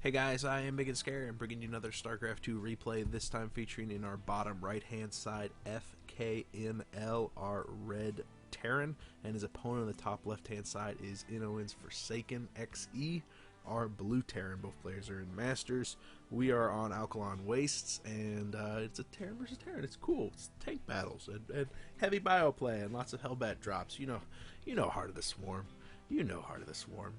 Hey guys, I am Ibigandscary. I'm bringing you another StarCraft 2 replay, this time featuring in our bottom right hand side FKNL, our red Terran, and his opponent on the top left hand side is NoN's forsakeNXE, our blue Terran. Both players are in Masters. We are on Alkaline Wastes, and it's a Terran versus Terran. It's cool. It's tank battles and heavy bio play and lots of Hellbat drops. You know Heart of the Swarm. You know Heart of the Swarm.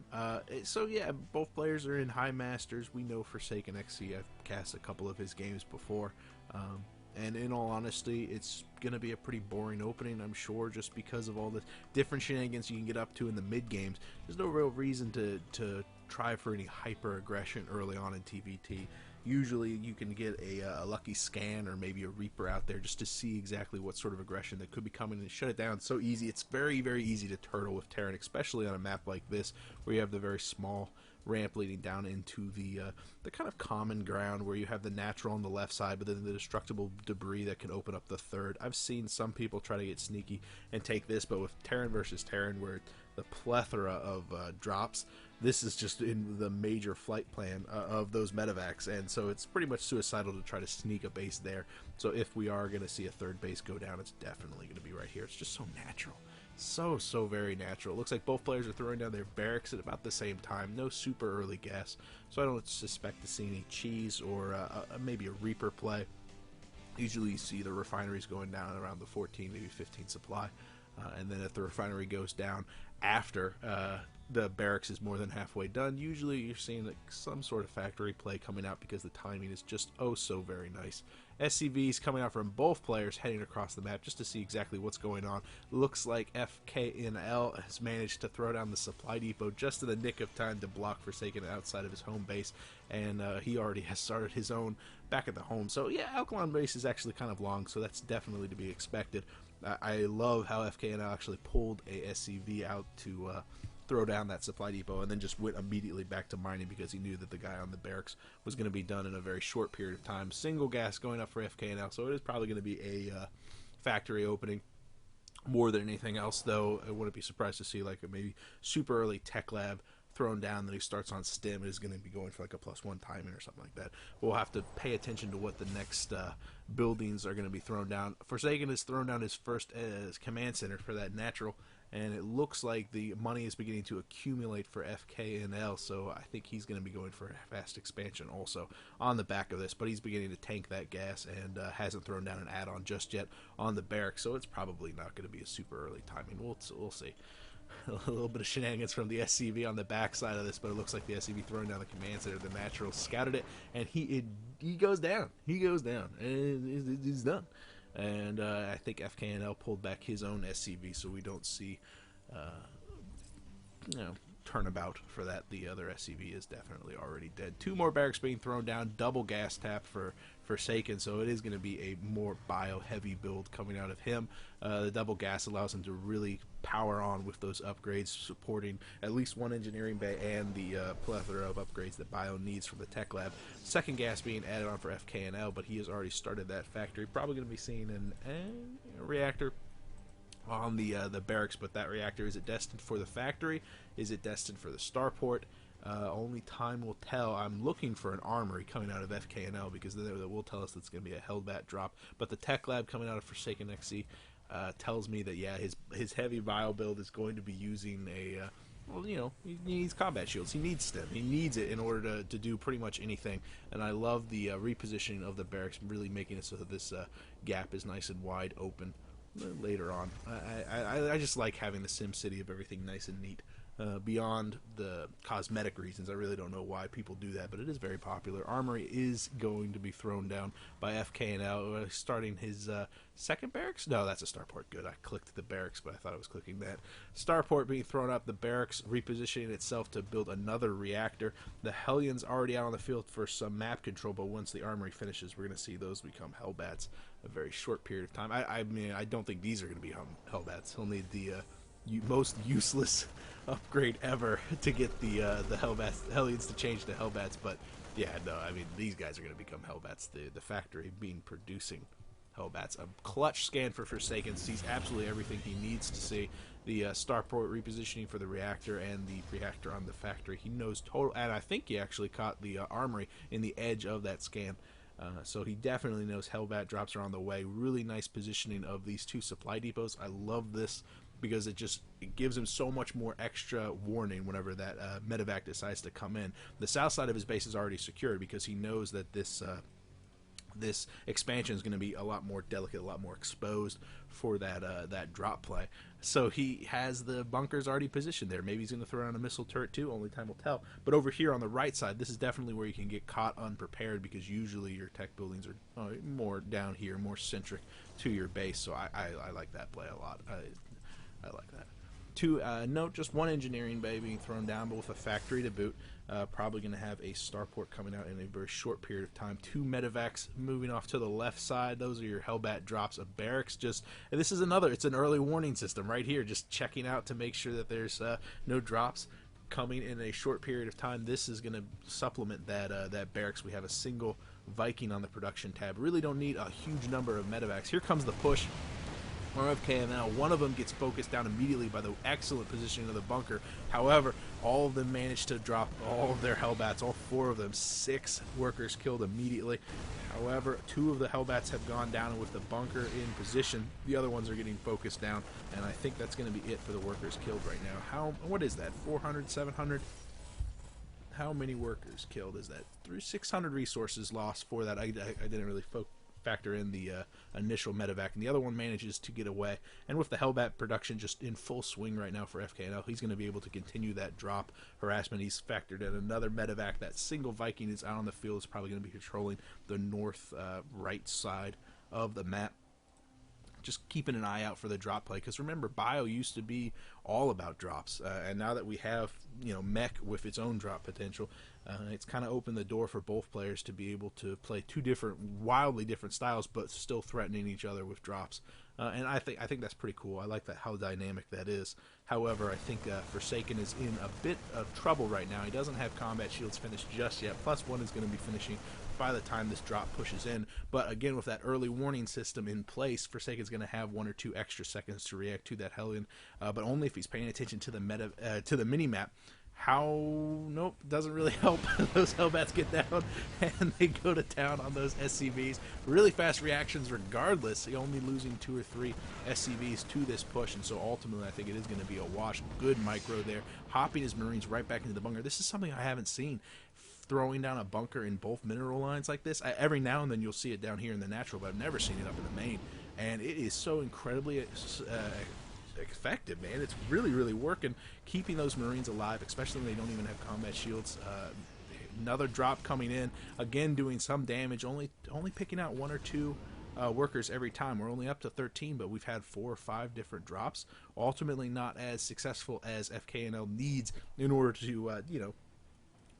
So yeah, both players are in high Masters. We know forsakeNXE. I've cast a couple of his games before. And in all honesty, it's going to be a pretty boring opening, I'm sure, just because of all the different shenanigans you can get up to in the mid-games. There's no real reason to try for any hyper-aggression early on in TVT. Usually you can get a lucky scan or maybe a Reaper out there just to see exactly what sort of aggression that could be coming and shut it down. It's so easy. It's very, very easy to turtle with Terran, especially on a map like this where you have the very small ramp leading down into the kind of common ground where you have the natural on the left side, but then the destructible debris that can open up the third. I've seen some people try to get sneaky and take this, but with Terran versus Terran, where the plethora of drops, this is just in the major flight plan of those medevacs, and so it's pretty much suicidal to try to sneak a base there. So if we are going to see a third base go down, it's definitely going to be right here. It's just so natural. So very natural. It looks like both players are throwing down their barracks at about the same time. No super early gas, so I don't suspect to see any cheese or maybe a Reaper play. Usually you see the refineries going down around the 14, maybe 15 supply, and then if the refinery goes down after the barracks is more than halfway done, usually you're seeing like some sort of factory play coming out because the timing is just oh so very nice. SCVs coming out from both players heading across the map just to see exactly what's going on. Looks like FKNL has managed to throw down the supply depot just in the nick of time to block Forsaken outside of his home base, and he already has started his own back at the home. So yeah, Alkaline base is actually kind of long, so that's definitely to be expected. I love how FKNL actually pulled a SCV out to throw down that supply depot and then just went immediately back to mining because he knew that the guy on the barracks was going to be done in a very short period of time. Single gas going up for FKNL, so it is probably going to be a factory opening more than anything else, though I wouldn't be surprised to see like a maybe super early tech lab thrown down that he starts on stim and is going to be going for like a +1 timing or something like that. We'll have to pay attention to what the next buildings are going to be thrown down. Forsaken has thrown down his first command center for that natural, and it looks like the money is beginning to accumulate for FKNL, so I think he's going to be going for a fast expansion also on the back of this, but he's beginning to tank that gas and hasn't thrown down an add-on just yet on the barracks, so it's probably not going to be a super early timing. We'll see. A little bit of shenanigans from the SCV on the back side of this, but it looks like the SCV throwing down the command center. The natural scouted it, and he goes down. He goes down, and he's done. And I think FKNL pulled back his own SCV, so we don't see, turnabout for that. The other SCV is definitely already dead. 2 more barracks being thrown down, double gas tap for Forsaken, so it is going to be a more bio-heavy build coming out of him. The double gas allows him to really power on with those upgrades, supporting at least one engineering bay and the plethora of upgrades that bio needs from the tech lab. Second gas being added on for FKNL, but he has already started that factory. Probably going to be seeing a reactor on the barracks, but that reactor, is it destined for the factory? Is it destined for the starport? Only time will tell. I'm looking for an armory coming out of FKNL because that will tell us that's going to be a Hellbat drop. But the tech lab coming out of forsakeNXE tells me that yeah, his heavy vial build is going to be using a he needs combat shields. He needs stim. He needs it in order to do pretty much anything. And I love the repositioning of the barracks, really making it so that this gap is nice and wide open later on. I just like having the Sim City of everything nice and neat. Beyond the cosmetic reasons, I really don't know why people do that, but it is very popular. Armory is going to be thrown down by FKNL, starting his second barracks? No, that's a starport. Good, I clicked the barracks, but I thought I was clicking that. Starport being thrown up, the barracks repositioning itself to build another reactor. The Hellions already out on the field for some map control, but once the armory finishes, we're going to see those become Hellbats a very short period of time. I mean, I don't think these are going to be Hellbats. He'll need the most useless upgrade ever to get the Hellions to change to Hellbats, but yeah, no, I mean, these guys are going to become Hellbats. The factory being producing Hellbats. A clutch scan for Forsaken, sees absolutely everything he needs to see. The starport repositioning for the reactor and the reactor on the factory. He knows total, and I think he actually caught the armory in the edge of that scan. So he definitely knows Hellbat drops are on the way. Really nice positioning of these two supply depots. I love this because it gives him so much more extra warning whenever that medevac decides to come in. The south side of his base is already secured because he knows that this expansion is going to be a lot more delicate, a lot more exposed for that drop play. So he has the bunkers already positioned there. Maybe he's going to throw down a missile turret too, only time will tell. But over here on the right side, this is definitely where you can get caught unprepared because usually your tech buildings are more down here, more centric to your base. So I like that play a lot. I like that. To note, just one engineering bay being thrown down, but with a factory to boot. Probably going to have a starport coming out in a very short period of time. 2 medevacs moving off to the left side. Those are your Hellbat drops. A barracks and this is it's an early warning system right here, just checking out to make sure that there's no drops coming in a short period of time. This is going to supplement that barracks. We have a single Viking on the production tab. Really don't need a huge number of medevacs. Here comes the push from FKNL. One of them gets focused down immediately by the excellent positioning of the bunker. However, all of them managed to drop all of their Hellbats, all 4 of them. 6 workers killed immediately. However, 2 of the Hellbats have gone down, and with the bunker in position, the other ones are getting focused down, and I think that's going to be it for the workers killed right now. What is that, 400, 700? How many workers killed is that? 600 resources lost for that. I didn't really factor in the initial medevac, and the other one manages to get away. And with the Hellbat production just in full swing right now for FKNL, he's going to be able to continue that drop harassment. He's factored in another medevac. That single Viking is out on the field, is probably going to be controlling the north right side of the map. Just keeping an eye out for the drop play, because remember, Bio used to be all about drops, and now that we have mech with its own drop potential, it's kind of opened the door for both players to be able to play 2 wildly different styles, but still threatening each other with drops. And I think that's pretty cool. I like that, how dynamic that is. However, I think Forsaken is in a bit of trouble right now. He doesn't have combat shields finished just yet. +1 is going to be finishing by the time this drop pushes in. But again, with that early warning system in place, Forsaken's going to have 1 or 2 extra seconds to react to that Hellion, but only if he's paying attention to the mini-map. Nope, doesn't really help. Those Hellbats get down and they go to town on those SCVs. Really fast reactions regardless. He only losing 2 or 3 SCVs to this push, and so ultimately I think it is going to be a wash. Good micro there, hopping his Marines right back into the bunker. This is something I haven't seen. Throwing down a bunker in both mineral lines like this. Every now and then you'll see it down here in the natural, but I've never seen it up in the main. And it is so incredibly effective, man. It's really, really working, keeping those Marines alive, especially when they don't even have combat shields. Another drop coming in, again doing some damage, only picking out 1 or 2 workers every time. We're only up to 13, but we've had 4 or 5 different drops. Ultimately not as successful as FKNL needs in order to,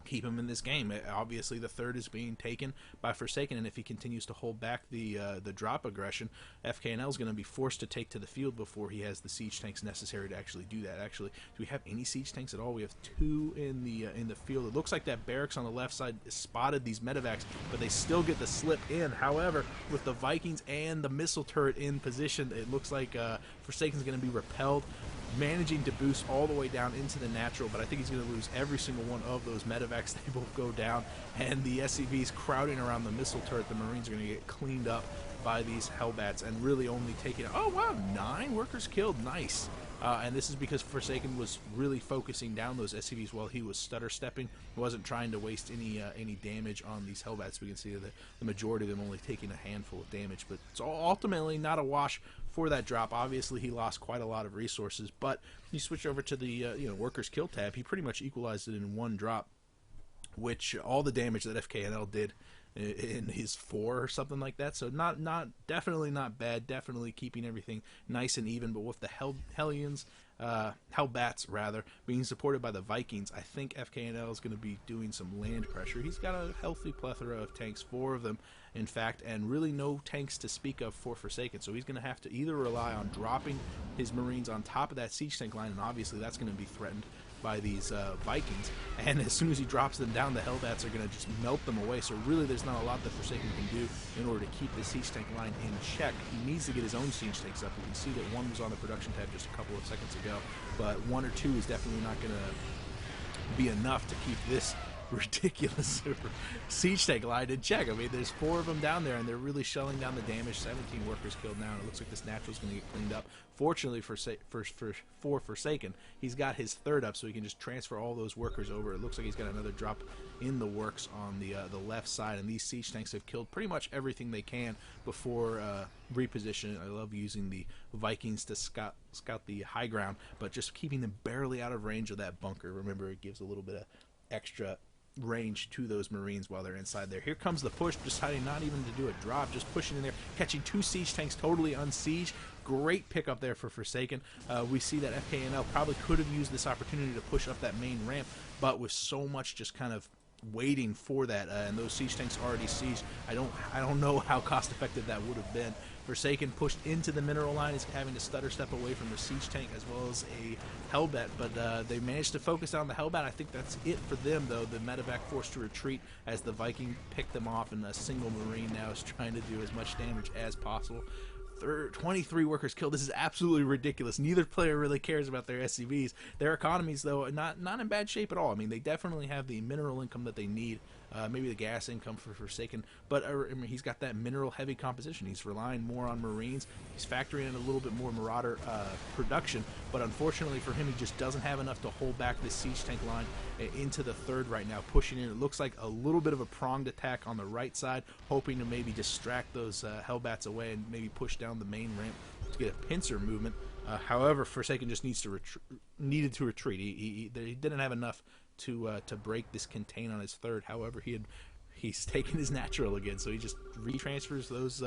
keep him in this game. Obviously, the third is being taken by Forsaken, and if he continues to hold back the drop aggression, FKNL is going to be forced to take to the field before he has the siege tanks necessary to actually do that. Actually, do we have any siege tanks at all? We have 2 in the field. It looks like that barracks on the left side spotted these medevacs, but they still get the slip in. However, with the Vikings and the missile turret in position, it looks like Forsaken's going to be repelled, managing to boost all the way down into the natural, but I think he's going to lose every single one of those medevacs. They both go down, and the SCVs crowding around the missile turret. The Marines are going to get cleaned up by these Hellbats and really only taking out, oh wow, 9 workers killed. Nice. And this is because Forsaken was really focusing down those SCVs while he was stutter stepping. He wasn't trying to waste any damage on these Hellbats. We can see that the majority of them only taking a handful of damage, but it's ultimately not a wash for that drop. Obviously, he lost quite a lot of resources, but you switch over to the workers kill tab. He pretty much equalized it in 1 drop, which all the damage that FKNL did in his 4 or something like that. So definitely not bad. Definitely keeping everything nice and even. But with the Hellbats rather being supported by the Vikings, I think FKNL is going to be doing some land pressure. He's got a healthy plethora of tanks, 4 of them in fact, and really no tanks to speak of for Forsaken. So he's going to have to either rely on dropping his Marines on top of that siege tank line, and obviously that's going to be threatened by these Vikings, and as soon as he drops them down, the Hellbats are going to just melt them away. So really there's not a lot that Forsaken can do in order to keep the siege tank line in check. He needs to get his own siege tanks up. You can see that one was on the production tab just a couple of seconds ago, but one or two is definitely not going to be enough to keep this ridiculous siege tank line in check. I mean, there's 4 of them down there, and they're really shelling down the damage. 17 workers killed now, and it looks like this natural's going to get cleaned up. Fortunately for Forsaken, he's got his 3rd up, so he can just transfer all those workers over. It looks like he's got another drop in the works on the left side, and these siege tanks have killed pretty much everything they can before repositioning. I love using the Vikings to scout the high ground, but just keeping them barely out of range of that bunker. Remember, it gives a little bit of extra range to those Marines while they're inside there. Here comes the push, deciding not even to do a drop, just pushing in there, catching 2 siege tanks totally unsieged. Great pickup there for Forsaken. We see that FKNL probably could have used this opportunity to push up that main ramp, but with so much just kind of waiting for that, and those siege tanks already sieged, I don't know how cost effective that would have been. Forsaken pushed into the mineral line, is having to stutter step away from the siege tank as well as a Hellbat, but they managed to focus on the Hellbat. I think that's it for them, though. The medevac forced to retreat as the Viking picked them off, and a single Marine now is trying to do as much damage as possible. 23 workers killed. This is absolutely ridiculous. Neither player really cares about their SCVs. Their economies, though, are not in bad shape at all. I mean, they definitely have the mineral income that they need. Maybe the gas income for Forsaken, but I mean, he's got that mineral-heavy composition. He's relying more on Marines. He's factoring in a little bit more Marauder production, but unfortunately for him, he just doesn't have enough to hold back this siege tank line into the 3rd right now, pushing in. It looks like a little bit of a pronged attack on the right side, hoping to maybe distract those Hellbats away and maybe push down the main ramp to get a pincer movement. However, Forsaken just needed to retreat. He didn't have enough to break this contain on his 3rd. However, he's taken his natural again, so he just retransfers those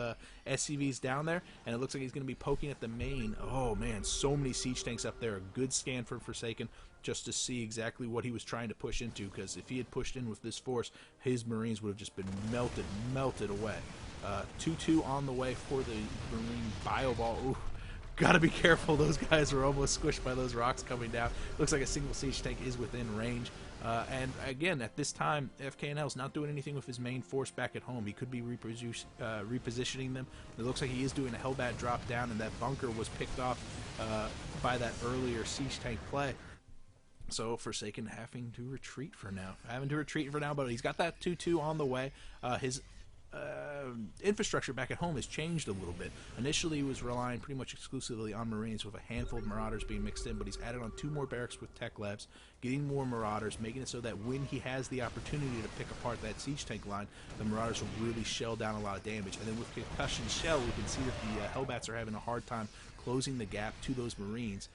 SCVs down there, and it looks like he's going to be poking at the main. Oh man, so many siege tanks up there. A good scan for Forsaken just to see exactly what he was trying to push into, because if he had pushed in with this force, his Marines would have just been melted away. 2-2 on the way for the Marine bio ball. Ooh. Gotta be careful. Those guys were almost squished by those rocks coming down. Looks like a single siege tank is within range. And again, at this time, FKNL is not doing anything with his main force back at home. He could be repositioning them. It looks like he is doing a Hellbat drop down, and that bunker was picked off by that earlier siege tank play. So Forsaken having to retreat for now. But he's got that 2-2 on the way. His infrastructure back at home has changed a little bit. Initially, he was relying pretty much exclusively on Marines, with a handful of Marauders being mixed in, but he's added on 2 more barracks with tech labs, getting more Marauders, making it so that when he has the opportunity to pick apart that siege tank line, the Marauders will really shell down a lot of damage. And then with concussion shell, we can see that the Hellbats are having a hard time closing the gap to those Marines.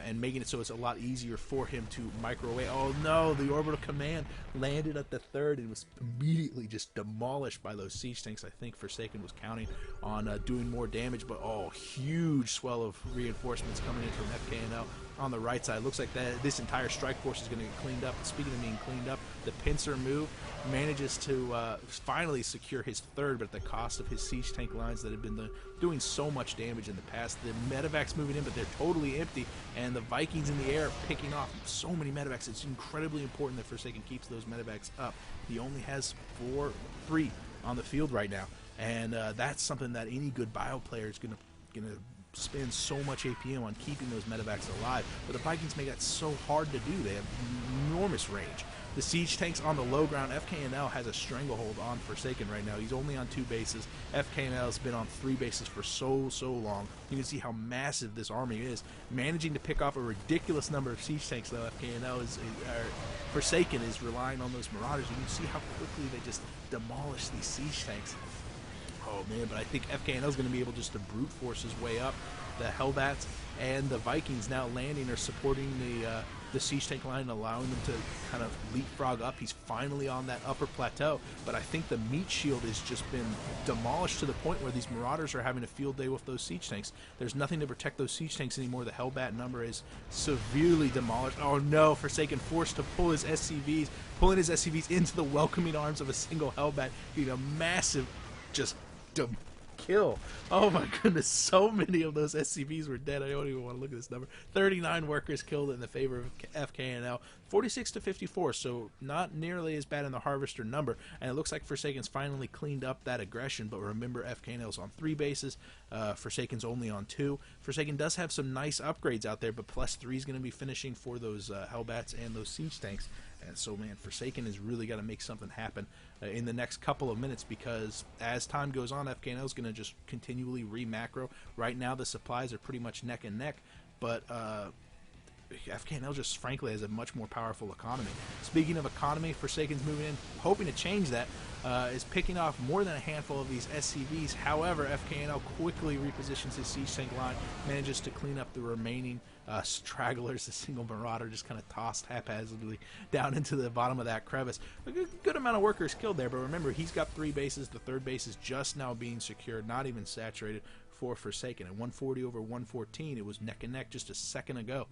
And making it so it's a lot easier for him to microwave. Oh no, the orbital command landed at the 3rd and was immediately just demolished by those siege tanks. I think Forsaken was counting on doing more damage, but huge swell of reinforcements coming in from FKNL on the right side. Looks like this entire strike force is going to get cleaned up. Speaking of being cleaned up, the pincer move manages to finally secure his 3rd, but at the cost of his siege tank lines that have been doing so much damage in the past. The medevac's moving in, but they're totally empty, and the Vikings in the air picking off so many medevacs. It's incredibly important that Forsaken keeps those medevacs up. He only has 3 on the field right now, and that's something that any good bio player is going to spend so much APM on keeping those medevacs alive, but the Vikings make that so hard to do. They have enormous range. The siege tanks on the low ground, FKNL has a stranglehold on Forsaken right now. He's only on 2 bases. FKNL has been on 3 bases for so long. You can see how massive this army is. Managing to pick off a ridiculous number of siege tanks, though, Forsaken is relying on those Marauders. You can see how quickly they just demolish these siege tanks. Oh man, but I think FKNL is going to be able just to brute force his way up. The Hellbats and the Vikings now landing or supporting the siege tank line and allowing them to kind of leapfrog up. He's finally on that upper plateau, but I think the meat shield has just been demolished to the point where these Marauders are having a field day with those siege tanks. There's nothing to protect those siege tanks anymore. The Hellbat number is severely demolished. Oh no, Forsaken forced to pull his SCVs, pulling his SCVs into the welcoming arms of a single Hellbat, getting a massive just kill. Oh my goodness, so many of those SCVs were dead. I don't even want to look at this number. 39 workers killed in the favor of FKNL. 46 to 54, so not nearly as bad in the Harvester number. And it looks like Forsaken's finally cleaned up that aggression, but remember, FKNL's on 3 bases. Forsaken's only on 2. Forsaken does have some nice upgrades out there, but +3 is going to be finishing for those Hellbats and those siege tanks. And so, man, Forsaken has really got to make something happen in the next couple of minutes, because as time goes on, FKNL is going to just continually re-macro. Right now, the supplies are pretty much neck and neck, but FKNL just frankly has a much more powerful economy. Speaking of economy, Forsaken's moving in, hoping to change that, is picking off more than a handful of these SCVs. However, FKNL quickly repositions his siege tank line, manages to clean up the remaining stragglers. The single Marauder just kind of tossed haphazardly down into the bottom of that crevice. A good amount of workers killed there, but remember, he's got 3 bases. The 3rd base is just now being secured, not even saturated for Forsaken. At 140 over 114, it was neck and neck just a second ago.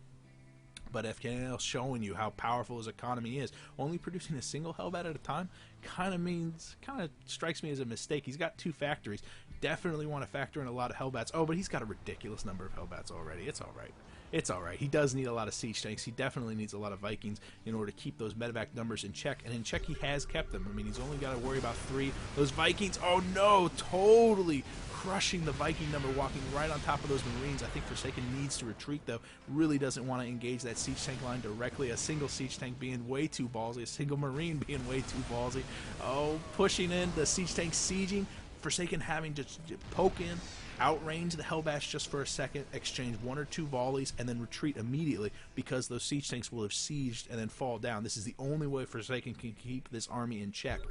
But FKNL showing you how powerful his economy is. Only producing a single Hellbat at a time kind of strikes me as a mistake. He's got 2 factories. Definitely want to factor in a lot of Hellbats. Oh, but he's got a ridiculous number of Hellbats already. It's all right. It's all right. He does need a lot of siege tanks. He definitely needs a lot of Vikings in order to keep those medevac numbers in check. And in check, he has kept them. I mean, he's only got to worry about 3. Those Vikings, oh no, totally crushing the Viking number, walking right on top of those Marines. I think Forsaken needs to retreat, though. Really doesn't want to engage that siege tank line directly. A single siege tank being way too ballsy. A single Marine being way too ballsy. Oh, pushing in, the siege tank sieging. Forsaken having to poke in, outrange the Hellbats just for a second, exchange 1 or 2 volleys, and then retreat immediately, because those siege tanks will have sieged and then fall down. This is the only way Forsaken can keep this army in check.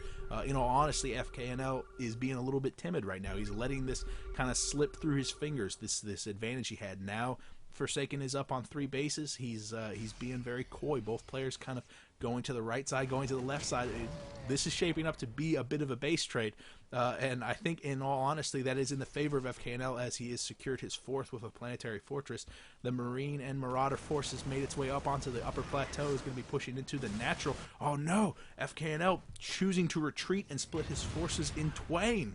In all honesty, FKNL is being a little bit timid right now. He's letting this kind of slip through his fingers, this advantage he had. Now Forsaken is up on 3 bases. He's being very coy. Both players kind of going to the right side, going to the left side. This is shaping up to be a bit of a base trade, and I think, in all honesty, that is in the favor of FKNL, as he has secured his 4th with a planetary fortress. The Marine and Marauder forces made its way up onto the upper plateau. Is going to be pushing into the natural. Oh no, FKNL choosing to retreat and split his forces in twain.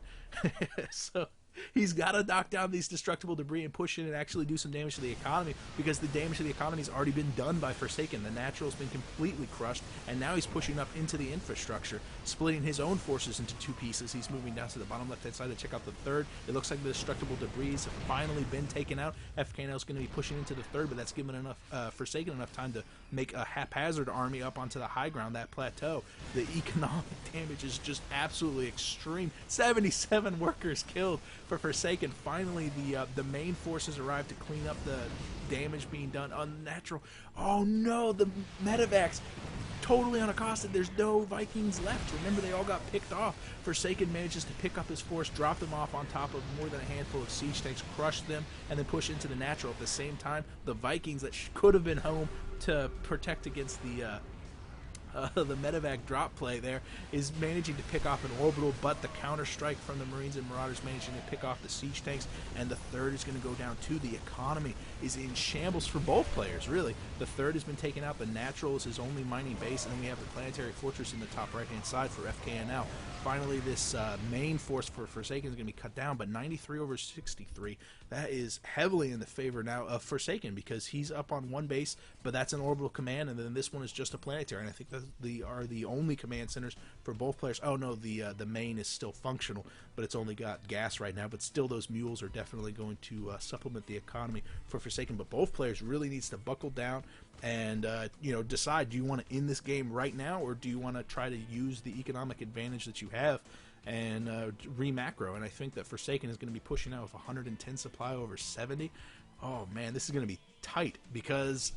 So he's got to knock down these destructible debris and push in and actually do some damage to the economy, because the damage to the economy has already been done by Forsaken. The natural has been completely crushed, and now he's pushing up into the infrastructure, splitting his own forces into 2 pieces. He's moving down to the bottom left-hand side to check out the 3rd. It looks like the destructible debris have finally been taken out. FKNL is going to be pushing into the 3rd, but that's given enough Forsaken enough time to make a haphazard army up onto the high ground, that plateau. The economic damage is just absolutely extreme. 77 workers killed for Forsaken. Finally, the main forces arrived to clean up the damage being done. Unnatural. Oh no, the medevacs totally unaccosted. There's no Vikings left. Remember, they all got picked off. Forsaken manages to pick up his force, drop them off on top of more than a handful of siege tanks, crush them, and then push into the natural. At the same time, the Vikings that could have been home to protect against the medevac drop play there is managing to pick off an orbital, but the counter strike from the Marines and Marauders managing to pick off the siege tanks, and the 3rd is going to go down too. The economy is in shambles for both players, really. The 3rd has been taken out. The natural is his only mining base, and then we have the planetary fortress in the top right-hand side for FKNL. Finally, this main force for Forsaken is going to be cut down, but 93 over 63, that is heavily in the favor now of Forsaken, because he's up on 1 base, but that's an orbital command, and then this one is just a planetary, and I think that are the only command centers for both players. Oh no, the main is still functional, but it's only got gas right now, but still those mules are definitely going to supplement the economy for Forsaken. But both players really needs to buckle down and decide, do you want to end this game right now, or do you want to try to use the economic advantage that you have and re-macro? And I think that Forsaken is going to be pushing out with 110 supply over 70. Oh man, this is going to be tight, because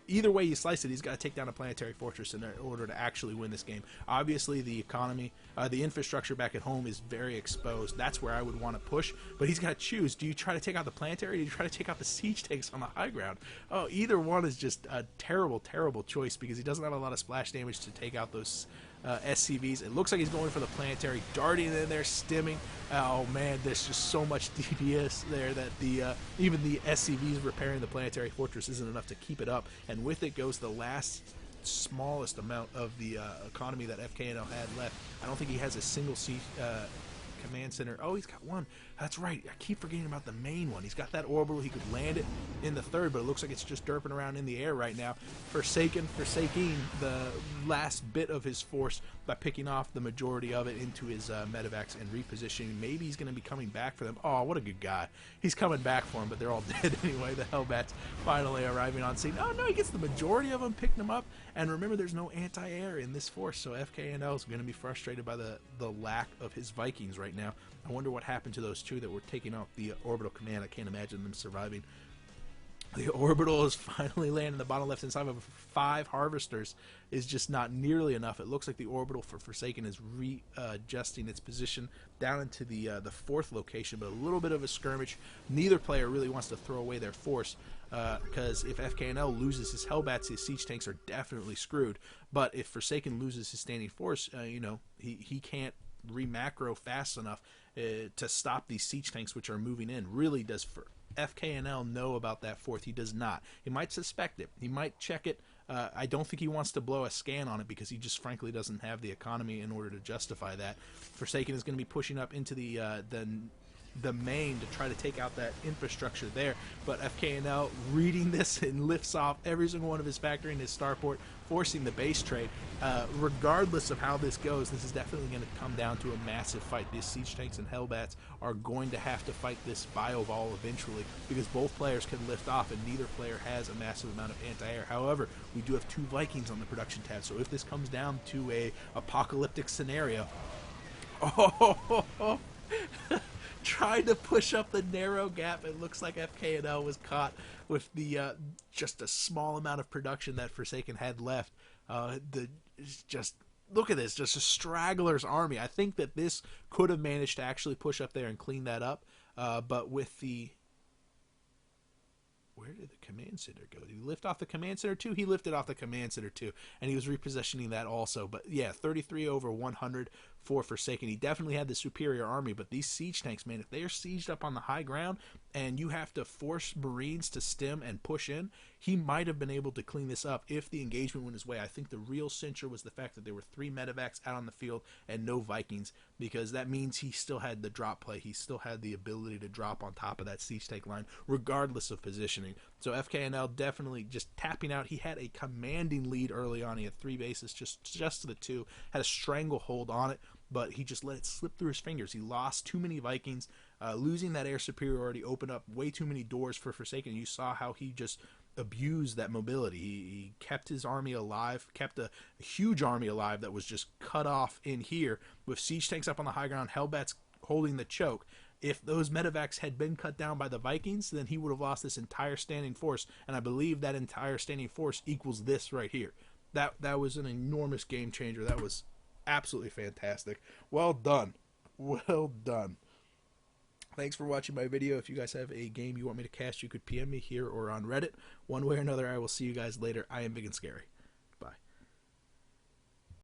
either way you slice it, he's got to take down a planetary fortress in order to actually win this game. Obviously, the economy, the infrastructure back at home is very exposed. That's where I would want to push, but he's got to choose. Do you try to take out the planetary, or do you try to take out the siege tanks on the high ground? Oh, either one is just a terrible, terrible choice, because he doesn't have a lot of splash damage to take out those SCVs. It looks like he's going for the planetary, darting in there, stimming. Oh man, there's just so much DPS there that even the SCVs repairing the planetary fortress isn't enough to keep it up, and with it goes the last smallest amount of the economy that FKNL had left. I don't think he has a single command center. Oh, he's got one. That's right. I keep forgetting about the main one. He's got that orbital. He could land it in the third, but it looks like it's just derping around in the air right now. Forsaking the last bit of his force by picking off the majority of it into his medevacs and repositioning. Maybe he's going to be coming back for them. Oh, what a good guy. He's coming back for him, but they're all dead anyway. The Hellbats finally arriving on scene. Oh, no, he gets the majority of them, picking them up. And remember, there's no anti-air in this force, so FKNL is going to be frustrated by the lack of his Vikings right now. I wonder what happened to those two that were taking off the orbital command. I can't imagine them surviving. The orbital is finally landing in the bottom left-hand side of 5 harvesters is just not nearly enough. It looks like the orbital for Forsaken is readjusting its position down into the 4th location, but a little bit of a skirmish. Neither player really wants to throw away their force because if FKNL loses his Hellbats, his siege tanks are definitely screwed. But if Forsaken loses his standing force, he can't re-macro fast enough to stop these siege tanks which are moving in. Really does FKNL know about that 4th? He does not. He might suspect it. He might check it. I don't think he wants to blow a scan on it because he just frankly doesn't have the economy in order to justify that. Forsaken is going to be pushing up into the main to try to take out that infrastructure there, but FKNL reading this and lifts off every single one of his factory and his starport, forcing the base trade. Regardless of how this goes, this is definitely going to come down to a massive fight. These siege tanks and Hellbats are going to have to fight this bio ball eventually because both players can lift off and neither player has a massive amount of anti-air. However, we do have 2 Vikings on the production tab, so if this comes down to a apocalyptic scenario, trying to push up the narrow gap, it looks like FKNL was caught with the just a small amount of production that Forsaken had left. Just look at this, just a straggler's army. I think that this could have managed to actually push up there and clean that up, but with the... Where did the command center go? Did he lift off the command center too? He lifted off the command center too, and he was repositioning that also. But yeah, 33 over 100 for Forsaken. He definitely had the superior army, but these siege tanks, man, if they are sieged up on the high ground and you have to force Marines to stem and push in, he might have been able to clean this up if the engagement went his way. I think the real cincher was the fact that there were 3 medevacs out on the field and no Vikings, because that means he still had the drop play. He still had the ability to drop on top of that siege tank line, regardless of positioning. So FKNL definitely just tapping out. He had a commanding lead early on. He had 3 bases, just to the 2, had a stranglehold on it, but he just let it slip through his fingers. He lost too many Vikings. Losing that air superiority opened up way too many doors for Forsaken. You saw how he just abused that mobility. He kept his army alive, kept a huge army alive that was just cut off in here with siege tanks up on the high ground, Hellbats holding the choke. If those medevacs had been cut down by the Vikings, then he would have lost this entire standing force, and I believe that entire standing force equals this right here. That was an enormous game changer. That was absolutely fantastic. Well done. Well done. Thanks for watching my video. If you guys have a game you want me to cast, you could PM me here or on Reddit. One way or another, I will see you guys later. I am Ibigandscary.